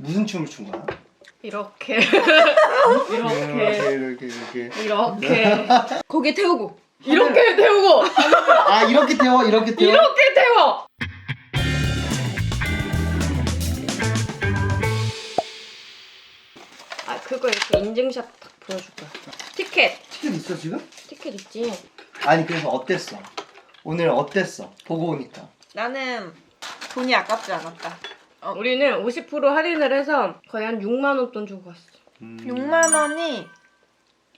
무슨 춤을 춘 거야? 이렇게 이렇게 거기에 태우고 이렇게 태우고 아 이렇게 태워 이렇게 태워 이렇게 태워. 아 그거 이렇게 인증샷 딱 보여줄 거야. 티켓 있어 지금? 티켓 있지. 아니 그래서 어땠어? 오늘 어땠어? 보고 오니까 나는 돈이 아깝지 않았다. 우리는 50% 할인을 해서 거의 한 6만 원 돈 주고 왔어. 6만 원이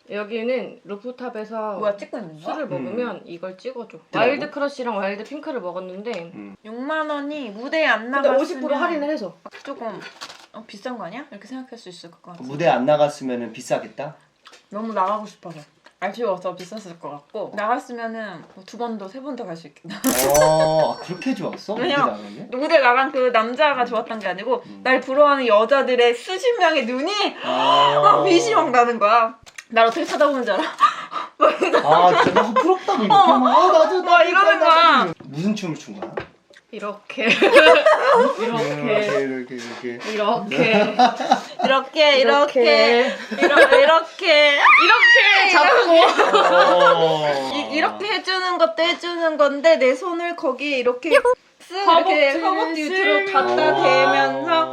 여기는 루프탑에서 뭐야 찍고 있는 거야? 술을 먹으면 이걸 찍어줘. 와일드 크러쉬랑 와일드 핑크를 먹었는데 6만 원이 무대에 안 근데 나갔으면 50% 할인을 해서 조금 비싼 거 아니야? 이렇게 생각할 수 있을 것 같아. 무대 안 나갔으면 비싸겠다? 너무 나가고 싶어서 아쉬워서 비쌌을 것 같고 나갔으면은 2번도 3번도 갈 수 있겠다. 그렇게 좋았어? 무대 왜냐면 나가면? 무대 나간 그 남자가 좋았던 게 아니고 날 부러워하는 여자들의 수십 명의 눈이 빛이 막 나는 거야. 날 어떻게 쳐다보는 줄 알아? 진짜 나 부럽다고 이렇게 막 나도 막 이러는 거야. 무슨 춤을 춘 거야? 이렇게 이렇게 잡고 이렇게 해주는 것도 해주는 건데 내 손을 거기에 이렇게 쓱 이렇게 허벅지 밑으로 갖다 대면서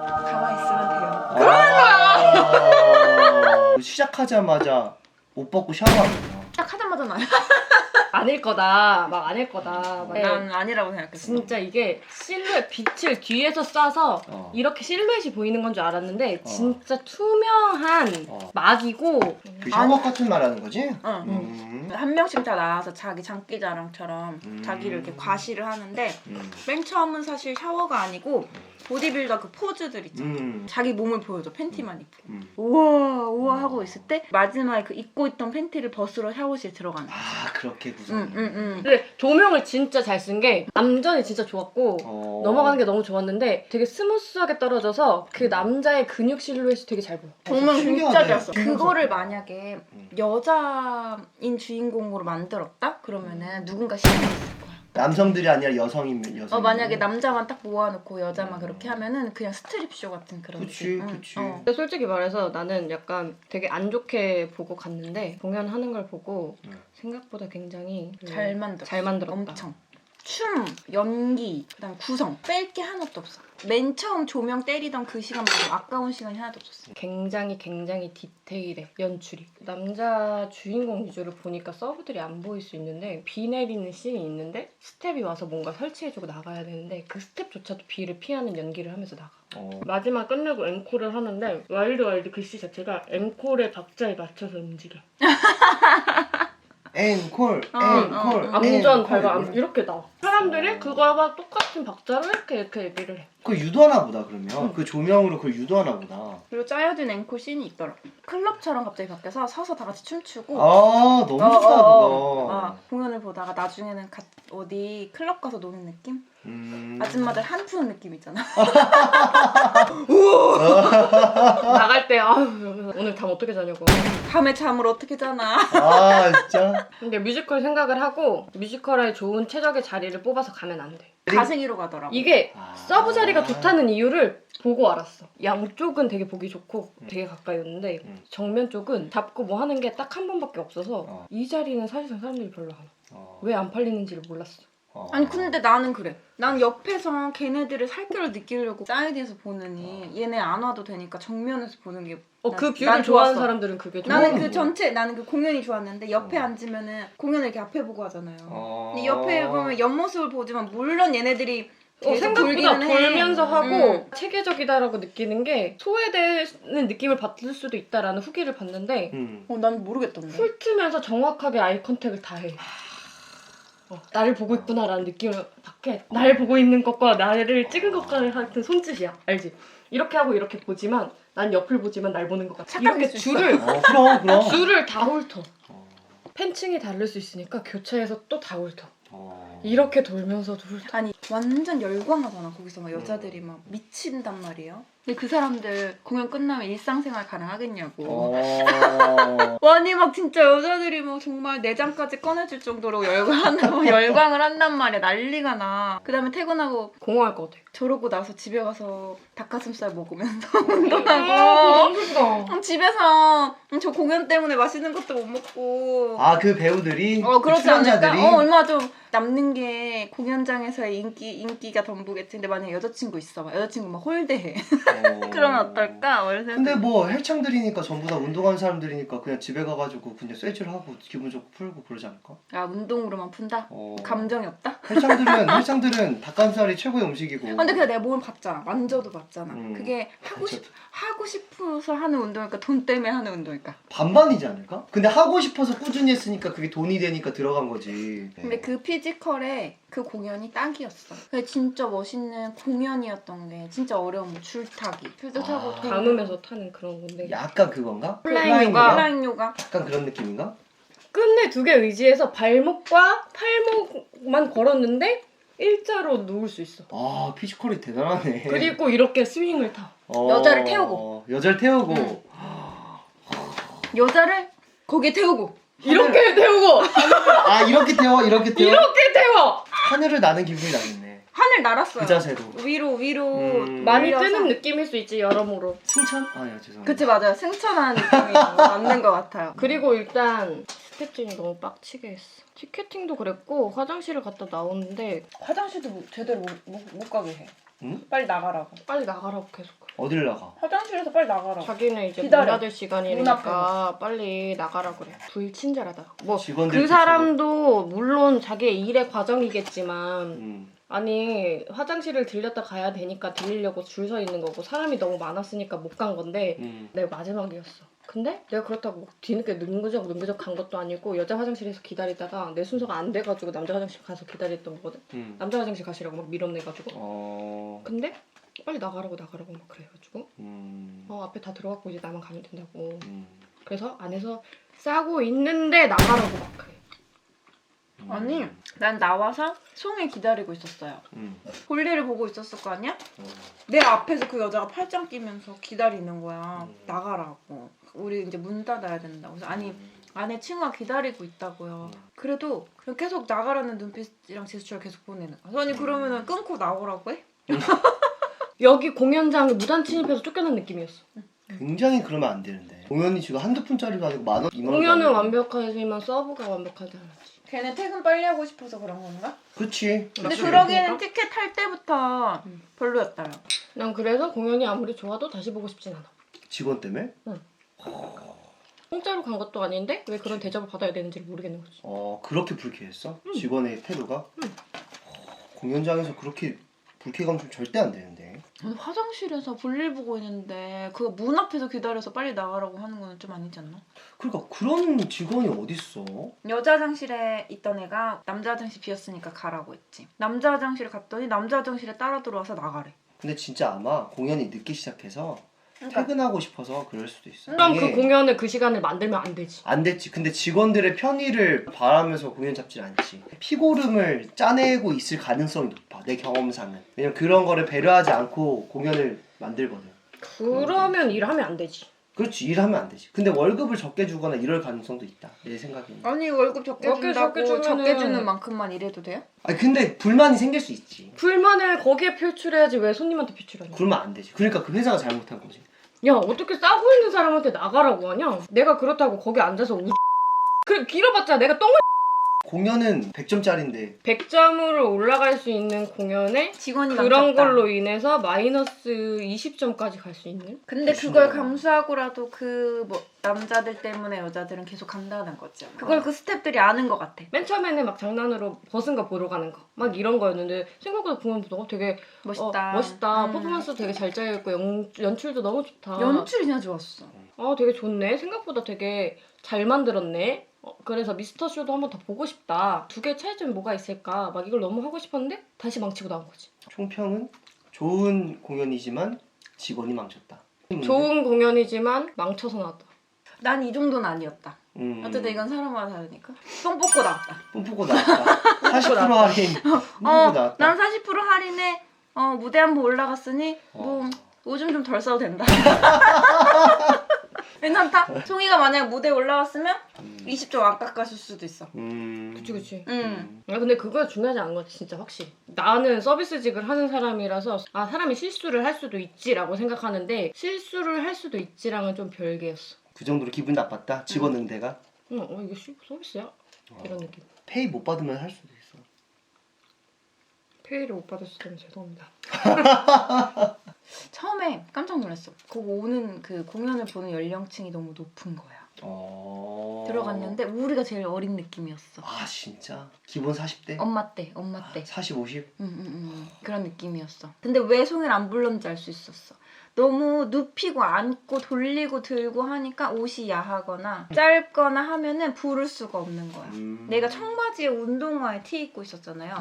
가만히 있으면 돼요. 그러는 거야. 시작하자마자 옷 벗고 샤워하는 딱 하자마자 나요. 아닐 거다 막 아닐 거다 막. 난 아니라고 생각했어. 진짜 이게 실루엣 빛을 뒤에서 쏴서 이렇게 실루엣이 보이는 건 줄 알았는데 진짜 투명한 막이고 그 샤워 같은 말 하는 거지? 한 명씩 다 나와서 자기 장기자랑처럼 자기를 이렇게 과시를 하는데 맨 처음은 사실 샤워가 아니고 보디빌더 그 포즈들 있잖아. 자기 몸을 보여줘. 팬티만 입고 우와 우와 하고 있을 때 마지막에 그 입고 있던 팬티를 벗으러 샤워실에 들어가는 거야. 그렇게 구성. 근데 조명을 진짜 잘 쓴 게 남전이 진짜 좋았고 넘어가는 게 너무 좋았는데 되게 스무스하게 떨어져서 그 남자의 근육 실루엣이 되게 잘 보여. 조명 진짜 신기하네. 잘 써. 그거를 만약에 여자인 주인공으로 만들었다? 그러면은 누군가 시간이 있을 거야. 남성들이 아니라 여성이면 여성. 만약에 남자만 딱 모아놓고 여자만 그렇게 하면은 그냥 스트립쇼 같은 그런 그치, 느낌. 그치. 근데 솔직히 말해서 나는 약간 되게 안 좋게 보고 갔는데 공연하는 걸 보고 생각보다 굉장히 잘 만들었어. 잘 만들었다. 엄청. 춤, 연기, 그다음 구성 뺄 게 하나도 없어. 맨 처음 조명 때리던 그 시간 말고 아까운 시간이 하나도 없었어. 굉장히 디테일해 연출이. 남자 주인공 위주로 보니까 서브들이 안 보일 수 있는데 비 내리는 씬이 있는데 스텝이 와서 뭔가 설치해주고 나가야 되는데 그 스텝조차도 비를 피하는 연기를 하면서 나가. 마지막 끝내고 앵콜을 하는데 와일드 글씨 자체가 앵콜의 박자에 맞춰서 움직여. 앵콜. 암전 발과 이렇게 나와. 사람들이 그거와 똑같은 박자로 이렇게 얘기를 해. 그걸 유도하나 보다 그러면. 그 조명으로 그걸 유도하나 보다. 그리고 짜여진 앵콜 씬이 있더라. 클럽처럼 갑자기 바뀌어서 서서 다 같이 춤추고 너무 좋다 그거. 공연을 보다가 나중에는 어디 클럽 가서 노는 느낌? 아줌마들 한 푸는 느낌 있잖아. 나갈 때 오늘 잠 어떻게 자냐고. 밤에 잠을 어떻게 자나. 진짜? 근데 뮤지컬 생각을 하고 뮤지컬에 좋은 최적의 자리를 뽑아서 가면 안 돼. 가생이로 가더라고. 이게 서브 자리가 좋다는 이유를 보고 알았어. 양쪽은 되게 보기 좋고 되게 가까이였는데 정면 쪽은 잡고 뭐 하는 게 딱 한 번밖에 없어서 이 자리는 사실상 사람들이 별로 안 와. 왜 안 팔리는지를 몰랐어. 아니 근데 나는 그래. 난 옆에서 걔네들의 살결을 느끼려고 사이드에서 보느니 얘네 안 와도 되니까 정면에서 보는 게 그 뷰를 좋아하는 사람들은 그게 좋아. 나는 그 공연이 좋았는데 옆에 앉으면은 공연을 이렇게 앞에 보고 하잖아요. 근데 옆에 보면 옆모습을 보지만 물론 얘네들이 생각보다 돌면서 하고 체계적이다라고 느끼는 게 소외되는 느낌을 받을 수도 있다라는 후기를 봤는데 난 모르겠던데. 훑으면서 정확하게 아이 컨택을 다 해. 나를 보고 있구나라는 느낌을 받게. 날 보고 있는 것과 나를 찍은 것과 같은 손짓이야. 알지? 이렇게 하고 이렇게 보지만 난 옆을 보지만 날 보는 것 같아. 이렇게 줄을 그럼. 줄을 다 훑어. 팬층이 다를 수 있으니까 교차해서 또 다 훑어. 이렇게 돌면서도 훑어. 아니 완전 열광하잖아. 거기서 막 여자들이 막 미친단 말이에요. 근데 그 사람들 공연 끝나면 일상생활 가능하겠냐고. 어. 아니 막 진짜 여자들이 뭐 정말 내장까지 꺼내줄 정도로 열광을 한단 말이야. 난리가 나. 그 다음에 퇴근하고 공허할 것 같아. 저러고 나서 집에 가서 닭가슴살 먹으면서 아, 운동하고 너무 집에서 저 공연 때문에 맛있는 것도 못 먹고 그 배우들이 그러지 그 출연자들이 않을까? 얼마나 좀 남는 게 공연장에서의 인기가 전부겠지. 근데 만약에 여자친구 있어. 여자친구 막 홀대해. 그러면 어떨까? 근데 뭐 헬창들이니까 전부 다 운동하는 사람들이니까 그냥 집에 가가지고 그냥 쇠질하고 기분 좋고 풀고 그러지 않을까? 아 운동으로만 푼다? 감정이 없다? 헬창들은 닭가슴살이 최고의 음식이고. 근데 그냥 내가 몸을 봤잖아. 만져도 봤잖아. 그게 하고 싶어서 하는 운동일까? 돈 때문에 하는 운동일까? 반반이지 않을까? 근데 하고 싶어서 꾸준히 했으니까 그게 돈이 되니까 들어간 거지. 근데 그 피지컬에 그 공연이 딱이었어. 그게 진짜 멋있는 공연이었던 게 진짜 어려운 뭐 줄타기, 휠도 타고 담으면서 타는 그런 건데. 약간 그건가? 플라잉 요가? 플라잉 요가. 약간 그런 느낌인가? 끝내 두 개 의지해서 발목과 팔목만 걸었는데 일자로 누울 수 있어. 아 피지컬이 대단하네. 그리고 이렇게 스윙을 타. 여자를 태우고. 여자를 태우고. 여자를 거기에 태우고. 이렇게 태우고 이렇게 태워 이렇게 태워. 이렇게 태워. 하늘을 나는 기분이 나겠네. 하늘 날았어요. 그 자세로. 위로 많이 올려서. 뜨는 느낌일 수 있지 여러모로. 승천? 죄송합니다. 그치 맞아요. 승천하는 느낌이 맞는 것 같아요. 그리고 일단 스태프진이 너무 빡치게 했어. 티켓팅도 그랬고 화장실을 갔다 나오는데 화장실도 제대로 못 가게 해. 응? 빨리 나가라고. 빨리 나가라고 계속. 어딜 나가? 화장실에서 빨리 나가라고. 자기는 이제 문 기다려. 닫을 시간이니까 빨리 나가라 그래. 불친절하다. 뭐 직원들 그 사람도 물론 자기의 일의 과정이겠지만 아니 화장실을 들렸다 가야 되니까 들리려고 줄 서 있는 거고 사람이 너무 많았으니까 못 간 건데 내가 마지막이었어. 근데 내가 그렇다고 뒤늦게 능그적 간 것도 아니고 여자 화장실에서 기다리다가 내 순서가 안 돼가지고 남자 화장실 가서 기다렸던 거거든. 남자 화장실 가시라고 막 밀어내가지고. 근데 빨리 나가라고 막 그래가지고 앞에 다 들어갔고 이제 나만 가면 된다고. 그래서 안에서 싸고 있는데 나가라고 막 그래. 아니 난 나와서 송이 기다리고 있었어요. 볼일을 보고 있었을 거 아니야? 내 앞에서 그 여자가 팔짱 끼면서 기다리는 거야. 나가라고. 우리 이제 문 닫아야 된다고. 그래서 아니 안에 친구가 기다리고 있다고요. 그래도 그냥 계속 나가라는 눈빛이랑 제스처를 계속 보내는 거야. 아니 그러면은 끊고 나오라고 해? 여기 공연장에 무단 침입해서 쫓겨난 느낌이었어. 굉장히 그러면 안 되는데. 공연이 지금 한두 푼짜리가 아니고 10,000원, 20,000원. 공연은 완벽하지만 서브가 완벽하지 않았지. 걔네 퇴근 빨리 하고 싶어서 그런 건가? 그치. 근데 그치. 그러기에는 티켓 탈 때부터 별로였다요. 난 그래서 공연이 아무리 좋아도 다시 보고 싶진 않아. 직원 때문에? 공짜로 간 것도 아닌데 왜 그런 대접을 받아야 되는지를 모르겠는 거지. 그렇게 불쾌했어? 직원의 태도가? 공연장에서 그렇게 불쾌감 좀 절대 안 되는데. 화장실에서 볼일 보고 있는데 그거 문 앞에서 기다려서 빨리 나가라고 하는 거는 좀 아니지 않나? 그러니까 그런 직원이 어딨어? 여자 화장실에 있던 애가 남자 화장실 비었으니까 가라고 했지. 남자 화장실에 갔더니 남자 화장실에 따라 들어와서 나가래. 근데 진짜 아마 공연이 늦게 시작해서 퇴근하고 싶어서 그럴 수도 있어. 그럼 이게 그 공연을 그 시간을 만들면 안 되지. 안 됐지. 근데 직원들의 편의를 바라면서 공연 잡질 않지. 피고름을 짜내고 있을 가능성이 높아. 내 경험상은. 왜냐면 그런 거를 배려하지 않고 공연을 만들거든. 그러면 일하면 안 되지. 그렇지. 일하면 안 되지. 근데 월급을 적게 주거나 이럴 가능성도 있다. 내 생각에는. 아니 월급 적게 준다고 적게 주는 만큼만 일해도 돼요? 아니 근데 불만이 생길 수 있지. 불만을 거기에 표출해야지 왜 손님한테 표출하냐. 그러면 안 되지. 그러니까 그 회사가 잘못한 거지. 야 어떻게 싸고 있는 사람한테 나가라고 하냐. 내가 그렇다고 거기 앉아서 그 길어봤자 내가 똥을 공연은 100점짜리인데 100점으로 올라갈 수 있는 공연에 직원이 그런 남겼다. 걸로 인해서 마이너스 20점까지 갈 수 있는? 근데 그걸 감수하고라도 그 뭐 남자들 때문에 여자들은 계속 간다는 거죠. 그걸 그 스태프들이 아는 것 같아. 맨 처음에는 막 장난으로 버스인 거 보러 가는 거 막 이런 거였는데 생각보다 보면 너무 되게 멋있다. 멋있다. 퍼포먼스 되게 잘 짜여있고 연출도 너무 좋다. 연출이 진짜 좋았어. 되게 좋네. 생각보다 되게 잘 만들었네. 그래서 미스터쇼도 한번 더 보고 싶다. 두 개 차이점이 뭐가 있을까? 막 이걸 너무 하고 싶었는데 다시 망치고 나온 거지. 총평은 좋은 공연이지만 직원이 망쳤다. 좋은 공연이지만 망쳐서 나왔다. 난 이 정도는 아니었다. 어쨌든 이건 사람마다 다르니까. 똥 뽑고 나왔다. 뿜 뽑고 나왔다. 40% 할인. 뿜 뽑고 나왔다. 난 40% 할인에 무대 한번 올라갔으니 뭐 오줌 좀 덜 싸도 된다. 괜찮다. 송이가 만약 무대에 올라왔으면 20점 안 깎아줄 수도 있어. 그치. 응. 야, 근데 그거 중요하지 않은 것 같아, 진짜 확실히. 나는 서비스직을 하는 사람이라서 아, 사람이 실수를 할 수도 있지라고 생각하는데 실수를 할 수도 있지랑은 좀 별개였어. 그 정도로 기분 나빴다? 직원 응대가? 이거 서비스야? 이런 느낌. 페이 못 받으면 할 수도 있어. 페이를 못 받았을 죄송합니다. 처음에 깜짝 놀랐어. 그거 오는 그 공연을 보는 연령층이 너무 높은 거야. 들어갔는데 우리가 제일 어린 느낌이었어. 아 진짜? 기본 40대? 엄마 때. 40, 50? 그런 느낌이었어. 근데 왜 송이를 안 불렀는지 알 수 있었어. 너무 눕히고 앉고 돌리고 들고 하니까 옷이 야하거나 짧거나 하면은 부를 수가 없는 거야. 내가 청바지에 운동화에 티 입고 있었잖아요.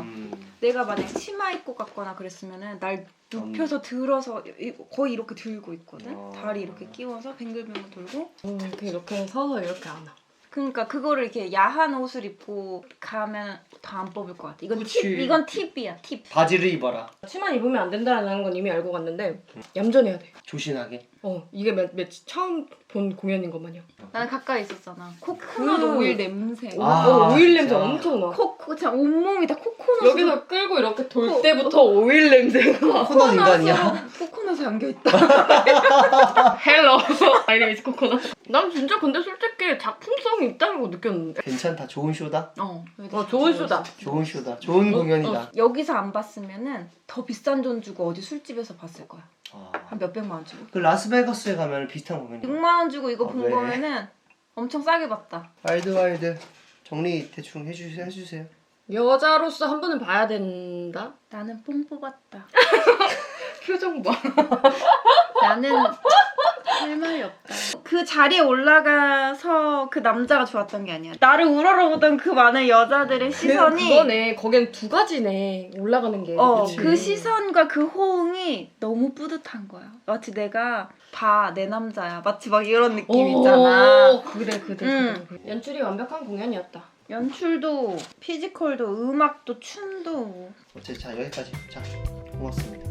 내가 만약 치마 입고 갔거나 그랬으면은 날 눕혀서 들어서 거의 이렇게 들고 있거든. 다리 이렇게 끼워서 뱅글뱅글 돌고. 이렇게 서서 이렇게 안 와. 그러니까 그거를 이렇게 야한 옷을 입고 가면 다 안 뽑을 것 같아. 이건 팁이야, 팁. 바지를 입어라. 치마 입으면 안 된다는 건 이미 알고 갔는데 얌전해야 돼. 조신하게. 이게 처음 본 공연인 것 마냥. 나는 가까이 있었잖아. 코코넛 오일 냄새. 오일 냄새 진짜. 엄청 나. 진짜 온몸이 다 코코넛. 여기서 끌고 이렇게 돌 때부터 오일 냄새가. 코코넛 인간이야. 코코넛에 안겨있다. 헬로. 아이리 미스 코코넛. 난 진짜 근데 솔직히 작품성이 있다고 느꼈는데. 괜찮다. 좋은 쇼다. 좋은 쇼다. 좋은 쇼다. 좋은 공연이다. 여기서 안 봤으면은 더 비싼 돈 주고 어디 술집에서 봤을 거야. 한 몇백만 원 주고. 그 라스베가스에 가면 비슷한 공연이야. 6만 원 주고 이거 본 왜? 거면은 엄청 싸게 봤다. 와일드 정리 대충 해주세요. 여자로서 한 번은 봐야 된다. 나는 뽕 뽑았다. 표정 봐. 나는 할 말이 없다. 그 자리에 올라가서 그 남자가 좋았던 게 아니야. 나를 우러러보던 그 많은 여자들의 시선이 그거네. 거긴 두 가지네. 올라가는 게. 그치? 그 시선과 그 호응이 너무 뿌듯한 거야. 마치 내가 봐, 내 남자야. 마치 막 이런 느낌 있잖아. 그래. 연출이 완벽한 공연이었다. 연출도 피지컬도 음악도 춤도 어쨌든 자 여기까지. 자 고맙습니다.